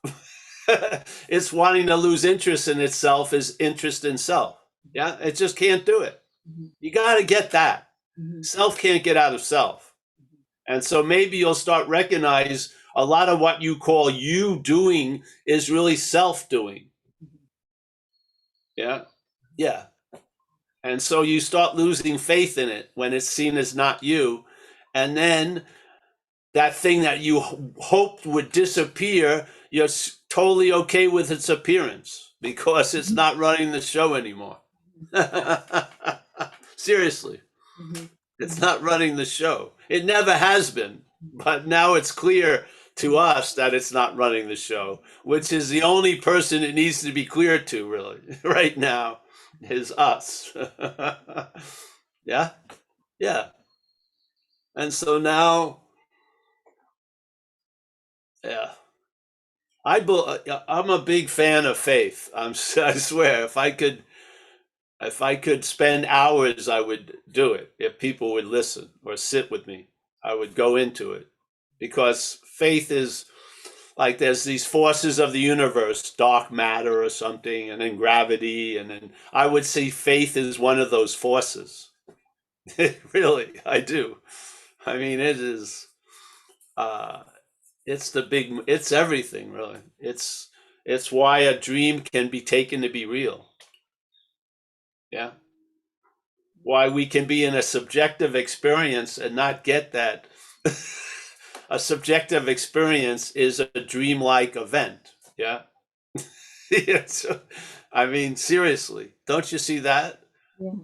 It's wanting to lose interest in itself is interest in self. Yeah. It just can't do it. Mhm. You got to get that. Mhm. Self can't get out of self. And so maybe you'll start recognize a lot of what you call you doing is really self doing. Yeah. Yeah. And so you start losing faith in it when it's seen as not you. And then that thing that you hoped would disappear, you're totally okay with its appearance because it's not running the show anymore. Seriously. Mhm. It's not running the show. It never has been, but now it's clear to us that it's not running the show, which is the only person it needs to be clear to, really, right now. is us. Yeah, yeah. And so now, yeah, I'm a big fan of faith. I swear, if I could spend hours, I would do it. If people would listen or sit with me, I would go into it, because faith is like, there's these forces of the universe, dark matter or something, and then gravity, and then I would say faith is one of those forces. Really, I do. I mean, it is. It's everything, really. It's why a dream can be taken to be real. Yeah. Why we can be in a subjective experience and not get that. A subjective experience is a dreamlike event. Yeah. Yeah, so, I mean, seriously, don't you see that? Yes.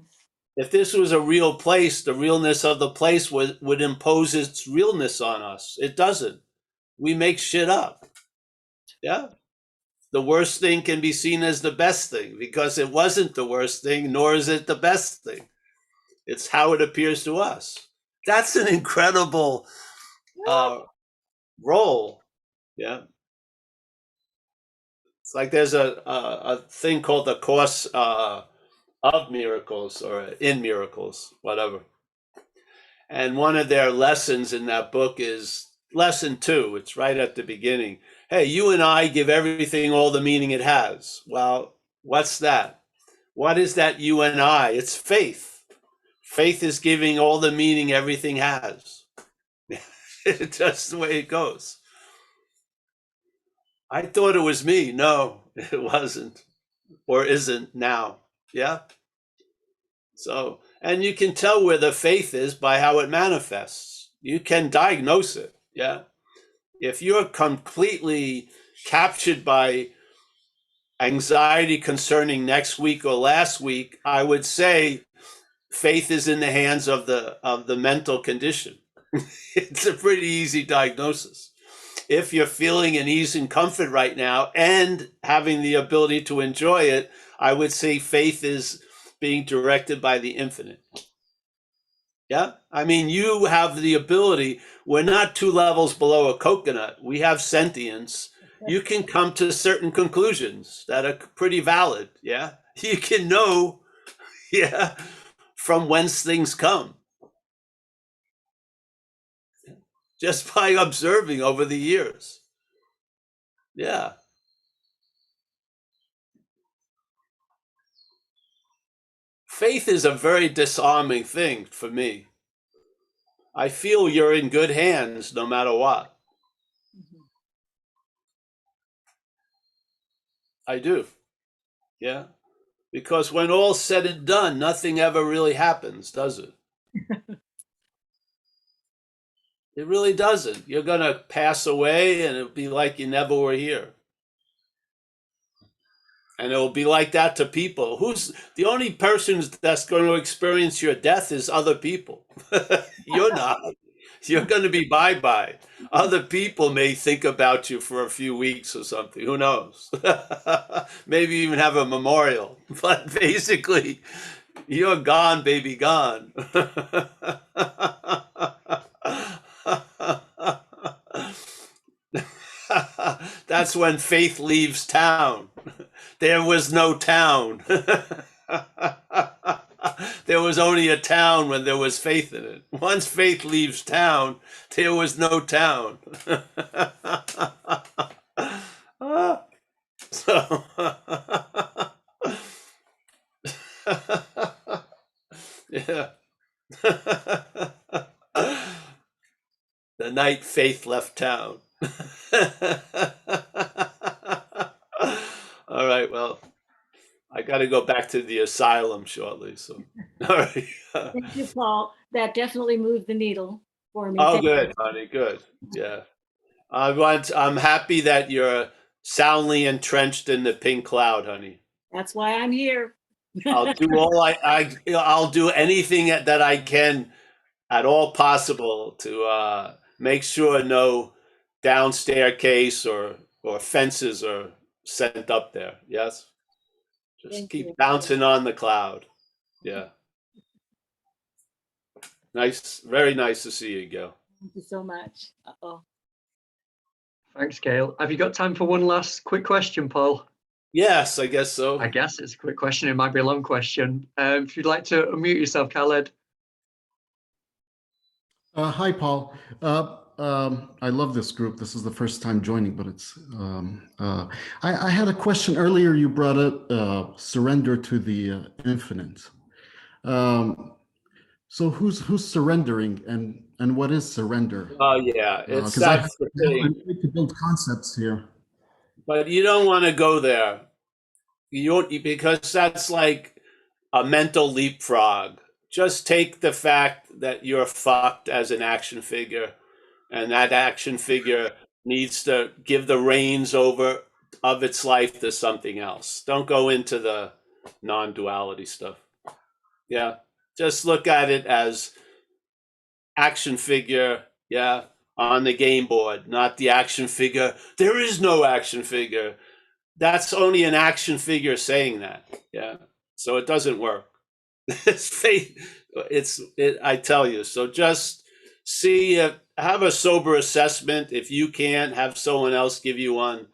If this was a real place, the realness of the place would impose its realness on us. It doesn't. We make shit up. Yeah. The worst thing can be seen as the best thing because it wasn't the worst thing, nor is it the best thing. It's how it appears to us. That's an incredible role. Yeah. It's like there's a thing called the Course of Miracles, or in Miracles, whatever. And one of their lessons in that book is lesson 2. It's right at the beginning. Hey, you and I give everything all the meaning it has. Well, what's that? What is that you and I? It's faith. Faith is giving all the meaning everything has. It's just the way it goes. I thought it was me. No, it wasn't, or isn't now. Yeah. So, and you can tell where the faith is by how it manifests. You can diagnose it. Yeah. If you're completely captured by anxiety concerning next week or last week, I would say faith is in the hands of the mental condition. It's a pretty easy diagnosis. If you're feeling an ease and comfort right now and having the ability to enjoy it, I would say faith is being directed by the infinite. Yeah. I mean, you have the ability. We're not 2 levels below a coconut. We have sentience. You can come to certain conclusions that are pretty valid. Yeah. You can know, yeah, from whence things come just by observing over the years. Yeah. Faith is a very disarming thing for me. I feel you're in good hands no matter what. I do. Yeah. Because when all's said and done, nothing ever really happens, does it? It really doesn't. You're going to pass away and it'll be like you never were here. And it'll be like that to people. Who's the only person that's going to experience your death is other people. You're not. You're going to be bye-bye. Other people may think about you for a few weeks or something. Who knows? Maybe even have a memorial. But basically, you're gone, baby, gone. That's when faith leaves town. There was no town. There was only a town when there was faith in it. Once faith leaves town, there was no town. So, yeah. The night faith left town. All right, well, I got to go back to the asylum shortly. So, all right. Thank you, Paul. That definitely moved the needle for me. Oh, Thank good, you. honey. Good. Yeah. I'm happy that you're soundly entrenched in the pink cloud, honey. That's why I'm here. I'll do I'll do anything that I can at all possible to make sure no down staircase or fences are sent up there. Yes. Just Thank keep you. bouncing on the cloud. Yeah. Nice. Very nice to see you, Gil. Thank you so much. Uh-oh. Thanks, Gail. Have you got time for one last quick question, Paul? Yes, I guess so. I guess it's a quick question. It might be a long question. If you'd like to unmute yourself, Khaled. Hi, Paul. I love this group. This is the first time joining, but it's. I had a question earlier. You brought up surrender to the infinite. So who's surrendering, and what is surrender? Oh yeah, it's Because I that's the thing. need to build concepts here. But you don't want to go there. You don't, because that's like a mental leapfrog. Just take the fact that you're fucked as an action figure, and that action figure needs to give the reins over of its life to something else. Don't go into the non-duality stuff. Yeah, just look at it as action figure. Yeah, on the game board, not the action figure. There is no action figure. That's only an action figure saying that. Yeah, so it doesn't work. It's fate. I tell you. So just see, have a sober assessment. If you can't, have someone else give you one.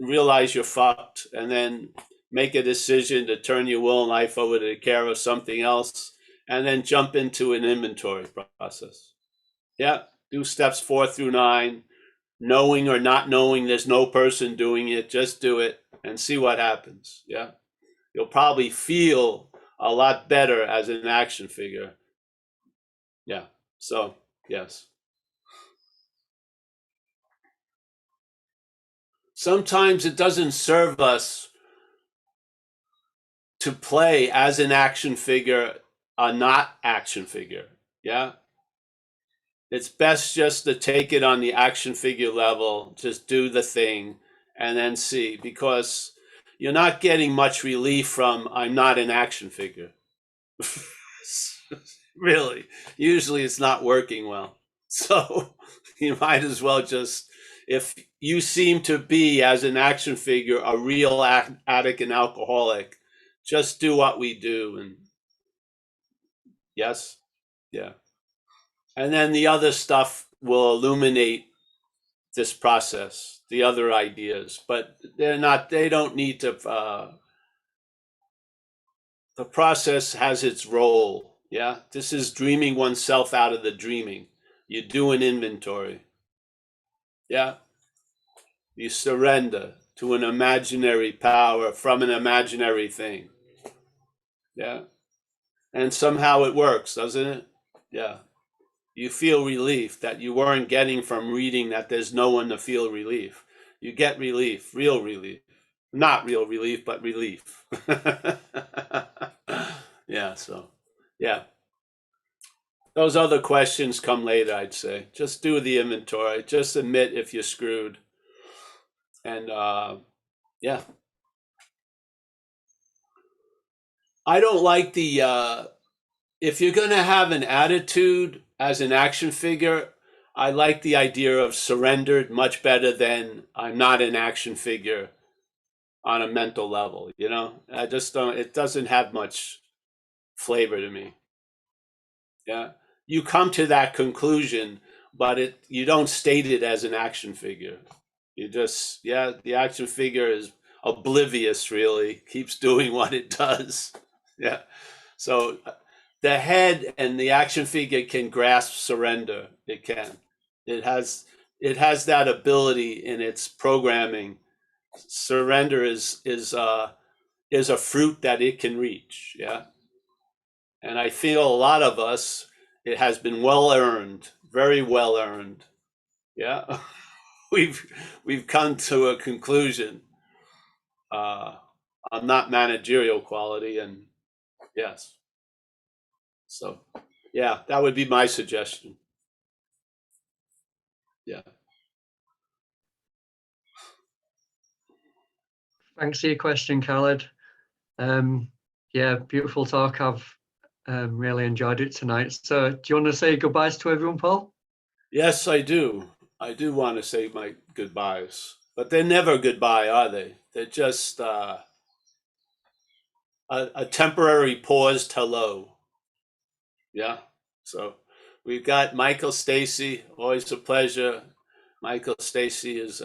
Realize you're fucked, and then make a decision to turn your will and life over to the care of something else, and then jump into an inventory process. Yeah, do steps 4 through 9. Knowing or not knowing, there's no person doing it. Just do it and see what happens. Yeah, you'll probably feel a lot better as an action figure. Yeah. So, yes. Sometimes it doesn't serve us to play as an action figure, a not action figure. Yeah. It's best just to take it on the action figure level, just do the thing and then see, because you're not getting much relief from I'm not an action figure. Really, usually it's not working well. So you might as well just, if you seem to be as an action figure a real addict and alcoholic, just do what we do. And yes, yeah. And then the other stuff will illuminate this process, the other ideas, but they don't need to, the process has its role. Yeah. This is dreaming oneself out of the dreaming. You do an inventory. Yeah. You surrender to an imaginary power from an imaginary thing. Yeah. And somehow it works, doesn't it? Yeah. You feel relief that you weren't getting from reading that there's no one to feel relief. You get relief, real relief. Not real relief, but relief. Yeah, so, yeah. Those other questions come later, I'd say. Just do the inventory. Just admit if you're screwed. And yeah. I don't like the, if you're going to have an attitude as an action figure, I like the idea of surrendered much better than I'm not an action figure on a mental level, you know? I just don't, it doesn't have much flavor to me. Yeah. You come to that conclusion, but you don't state it as an action figure. You just, yeah, the action figure is oblivious, really, keeps doing what it does. Yeah. So the head and the action figure can grasp surrender. It can. It has that ability in its programming. Surrender is a fruit that it can reach. Yeah. And I feel a lot of us, it has been well earned, very well earned. Yeah. we've come to a conclusion on not managerial quality, and yes. So yeah, that would be my suggestion. Yeah. Thanks for your question, Khaled. Yeah, beautiful talk. I've really enjoyed it tonight. So do you want to say goodbyes to everyone, Paul? Yes, I do. I do want to say my goodbyes, but they're never goodbye, are they? They're just a temporary paused hello. Yeah. So we've got Michael Stacy. Always a pleasure. Michael Stacy is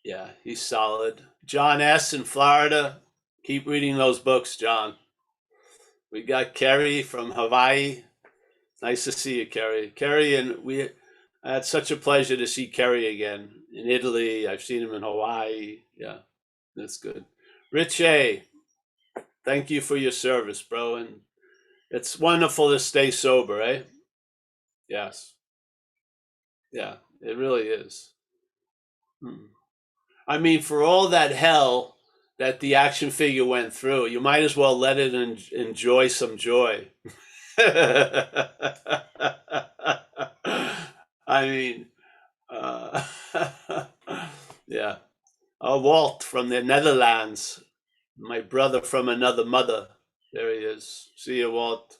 yeah, he's solid. John S. in Florida. Keep reading those books, John. We got Kerry from Hawaii. Nice to see you, Kerry. Kerry, and we had such a pleasure to see Kerry again in Italy. I've seen him in Hawaii. Yeah, that's good. Rich A, thank you for your service, bro. And it's wonderful to stay sober, eh? Yes. Yeah, it really is. I mean, for all that hell that the action figure went through, you might as well let it enjoy some joy. I mean, yeah. Walt from the Netherlands, my brother from another mother. There he is. See you, Walt.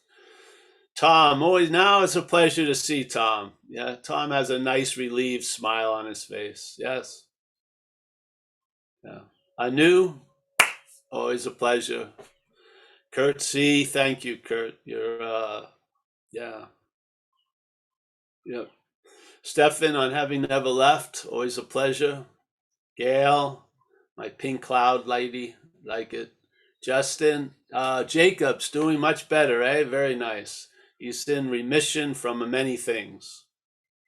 Tom, always now it's a pleasure to see Tom. Yeah, Tom has a nice relieved smile on his face. Yes. Yeah. Anu, always a pleasure. Kurt C, thank you, Kurt. You're yeah. Yep. Stefan on Having Never Left, always a pleasure. Gail, my pink cloud lady, like it. Justin, Jacob's doing much better, eh? Very nice. He's in remission from many things.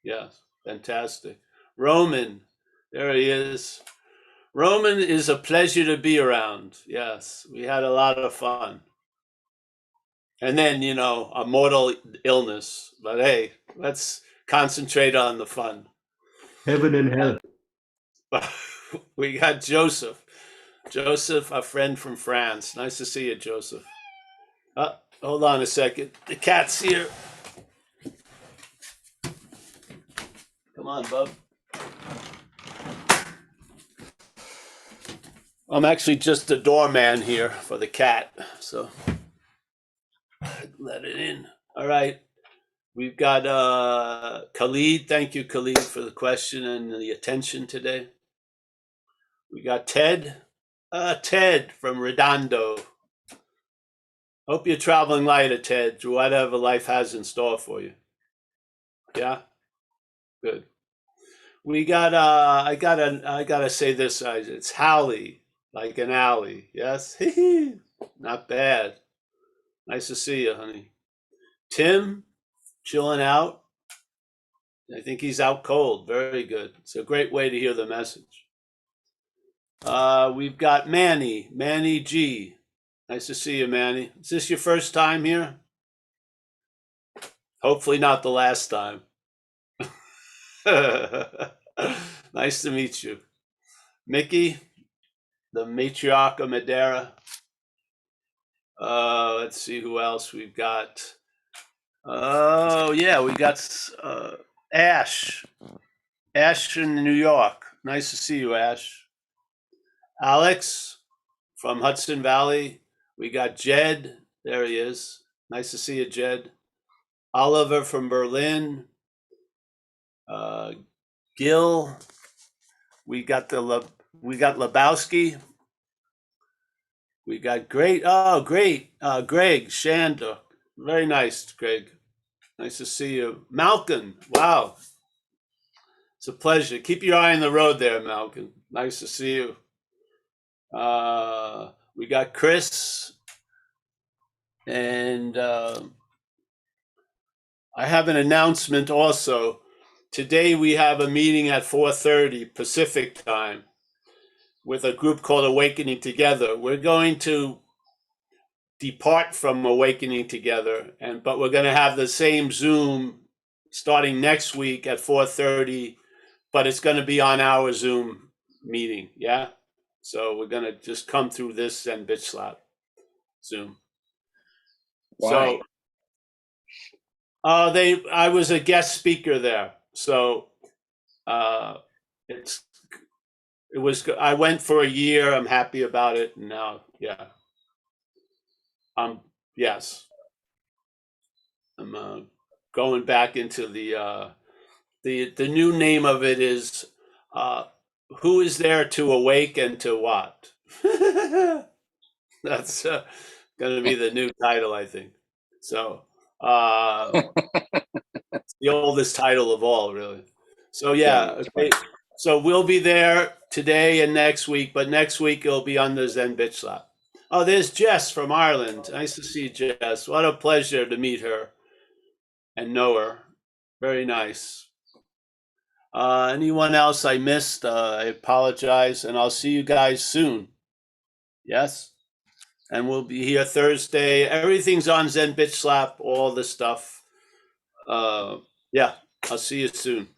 Yes, fantastic. Roman, there he is. Roman is a pleasure to be around. Yes, we had a lot of fun. And then, you know, a mortal illness. But hey, let's concentrate on the fun. Heaven and hell. We got Joseph. Joseph, a friend from France. Nice to see you, Joseph. Hold on a second. The cat's here. Come on, bub. I'm actually just the doorman here for the cat, so let it in. All right. We've got Khalid. Thank you, Khalid, for the question and the attention today. We got Ted. Ted from Redondo. Hope you're traveling lighter, Ted, through whatever life has in store for you. Yeah? Good. We got I gotta say this, it's Hallie, like an alley. Yes? Not bad. Nice to see you, honey. Tim, chilling out. I think he's out cold. Very good. It's a great way to hear the message. We've got Manny G. Nice to see you, Manny. Is this your first time here? Hopefully not the last time. Nice to meet you. Mickey, the matriarch of Madeira. Let's see who else we've got. Oh, yeah, we got Ash. Ash in New York. Nice to see you, Ash. Alex from Hudson Valley. We got Jed. There he is. Nice to see you, Jed. Oliver from Berlin. Gil. We got Lebowski. We got Greg Shander. Very nice, Greg. Nice to see you. Malcolm. Wow. It's a pleasure. Keep your eye on the road there, Malcolm. Nice to see you. We got Chris. And I have an announcement also. Today we have a meeting at 4:30 Pacific time with a group called Awakening Together. We're going to depart from Awakening Together, but we're going to have the same Zoom starting next week at 4:30, but it's going to be on our Zoom meeting. Yeah. So we're going to just come through this and bitch slap Zoom. Why? So I was a guest speaker there. So I went for a year. I'm happy about it. And now, yeah. Yes. I'm going back into the new name of it is who is there to awake and to what? That's going to be the new title, I think. So, the oldest title of all, really. So yeah, That's okay. So we'll be there today and next week, but next week it'll be on the Zen Bitch Slap. Oh, there's Jess from Ireland. Nice to see Jess. What a pleasure to meet her and know her. Very nice. Anyone else I missed? I apologize, and I'll see you guys soon. Yes? And we'll be here Thursday. Everything's on Zen Bitch Slap, all the stuff. Yeah, I'll see you soon.